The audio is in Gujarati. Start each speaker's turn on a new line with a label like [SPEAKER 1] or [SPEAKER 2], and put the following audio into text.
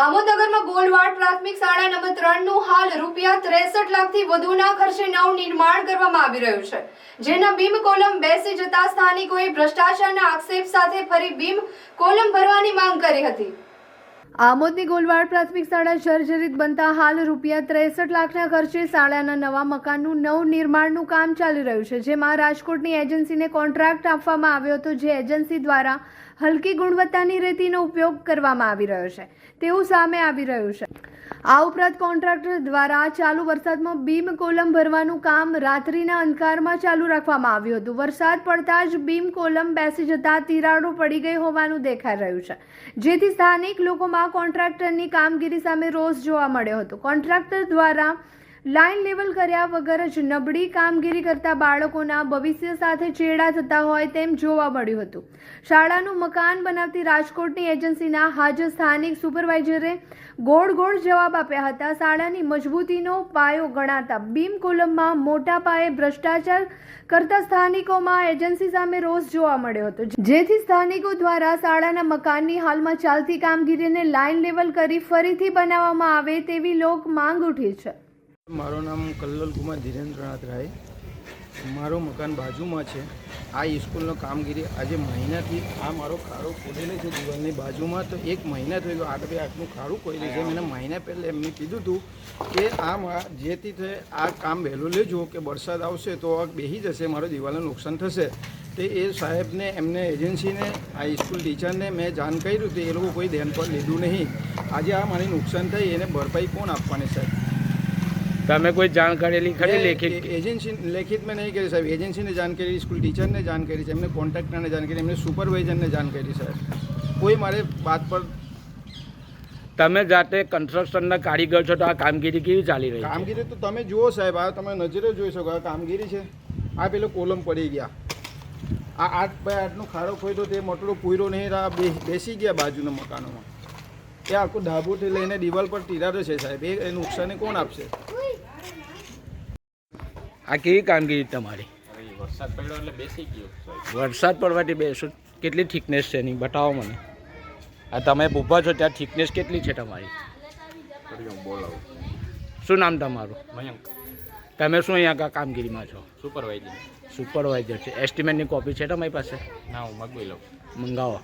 [SPEAKER 1] આમોદનગરમાં ગોલવાડ પ્રાથમિક શાળા નંબર 3 નું હાલ રૂપિયા 63 લાખથી વધુના ખર્ચે નવનિર્માણ કરવામાં આવી રહ્યું છે, જેના બીમ કોલમ બેસી જતા સ્થાનિકોએ ભ્રષ્ટાચારના આક્ષેપ સાથે ફરી બીમ કોલમ ભરવાની માંગ કરી હતી। આમોદની ગોલવાડ પ્રાથમિક શાળા જર્જરિત બનતા હાલ રૂપિયા 63 લાખના ખર્ચે શાળાના નવા મકાનનું નવનિર્માણનું કામ ચાલી રહ્યું છે, જેમાં રાજકોટની એજન્સીને કોન્ટ્રાક્ટ આપવામાં આવ્યો હતો, જે એજન્સી દ્વારા હલકી ગુણવત્તાની રેતીનો ઉપયોગ કરવામાં આવી રહ્યો છે તેવું સામે આવી રહ્યું છે। આ ઉપરાંત કોન્ટ્રાક્ટર દ્વારા ચાલુ વરસાદમાં બીમ કોલમ ભરવાનું કામ રાત્રિના અંધકારમાં ચાલુ રાખવામાં આવ્યું હતું। વરસાદ પડતા જ બીમ કોલમ બેસી જતા તિરાડો પડી ગઈ હોવાનું દેખાઈ રહ્યું છે, જેથી સ્થાનિક લોકોમાં કોન્ટ્રાક્ટરની કામગીરી સામે રોષ જોવા મળ્યો હતો। કોન્ટ્રાક્ટર દ્વારા લાઇન લેવલ કર્યા વગર જ નબળી કામગીરી કરતા બાળકોના ભવિષ્ય સાથે ચેડા થતા હોય તેમ જોવા મળ્યું હતું। શાળાનું મકાન બનાવતી રાજકોટની એજન્સીના હાજર સ્થાનિક સુપરવાઇઝરે ગોળ જવાબ આપ્યા હતા। શાળાની મજબૂતીનો પાયો ગણાતા બીમ કોલમમાં મોટા પાયે ભ્રષ્ટાચાર કરતા સ્થાનિકોમાં એજન્સી સામે રોષ જોવા મળ્યો હતો, જેથી સ્થાનિકો દ્વારા શાળાના મકાનની હાલમાં ચાલતી કામગીરીને લાઇન લેવલ કરી ફરીથી બનાવવામાં આવે તેવી લોક માંગ ઉઠી છે।
[SPEAKER 2] મારું નામ કલ્લોલ કુમાર ધીરેન્દ્રનાથ રાય। મારું મકાન બાજુમાં છે। આ સ્કૂલનો કામગીરી આજે મહિનાથી આ મારો ખાડો ખોદેલો છે દિવાલની બાજુમાં, તો એક મહિના થઈ ગયો 8-8નું ખાડું ખોદેલું છે। મને મહિના પહેલાં એમને કીધું હતું કે આ જેથી આ કામ વહેલું લેજો કે વરસાદ આવશે તો બેસી જશે, મારો દિવાલનું નુકસાન થશે। તો એ સાહેબને એમને એજન્સીને આ સ્કૂલ ટીચરને મેં જાણ કર્યું હતું, એ લોકો કોઈ ધ્યાન પર લીધું નહીં। આજે આ મારી નુકસાન થઈ એને ભરપાઈ કોણ આપવાની સાહેબ?
[SPEAKER 3] તમે કોઈ જાણ કરેલી ખરી લેખિત?
[SPEAKER 2] એજન્સી લેખિત મેં નહીં કરી સાહેબ, એજન્સીને જાણ કરી, સ્કૂલ ટીચરને જાણ કરી છે, એમને કોન્ટ્રાક્ટરને જાણ કરી, એમને સુપરવાઇઝરને જાણ કરી સાહેબ। કોઈ મારે વાત પર
[SPEAKER 3] તમે જાતે કન્સ્ટ્રક્શનના કારીગર છો, તો આ કામગીરી કેવી ચાલી રહી છે?
[SPEAKER 2] કામગીરી તો તમે જુઓ સાહેબ, આ તમે નજરે જોઈ શકો આ કામગીરી છે। આ પેલો કોલમ પડી ગયા, આ 8x8નો ખાડો ખોદ્યો તે મોટો પૂરો નહીં, આ બેસી ગયા બાજુના મકાનોમાં, એ આખું ધાબોથી લઈને દિવાલ પર તિરાડો છે સાહેબ। એ નુકસાની કોણ આપશે?
[SPEAKER 3] આ કેવી કામગીરી તમારી?
[SPEAKER 4] વરસાદ પડ્યો એટલે બેસી ગયો।
[SPEAKER 3] વરસાદ પડવાથી બેસો કેટલી થિકનેસ છે એની બતાવો મને। આ તમે ઊભા છો ત્યાં થિકનેસ કેટલી છે તમારી?
[SPEAKER 4] બોલાવો।
[SPEAKER 3] શું નામ તમારું?
[SPEAKER 4] મયંક।
[SPEAKER 3] તમે શું અહીંયા કામગીરીમાં છો?
[SPEAKER 4] સુપરવાઇઝર।
[SPEAKER 3] સુપરવાઇઝર છે। એસ્ટિમેટની કોપી છે તમારી પાસે?
[SPEAKER 4] ના, હું મગવી લઉં।
[SPEAKER 3] મંગાવો।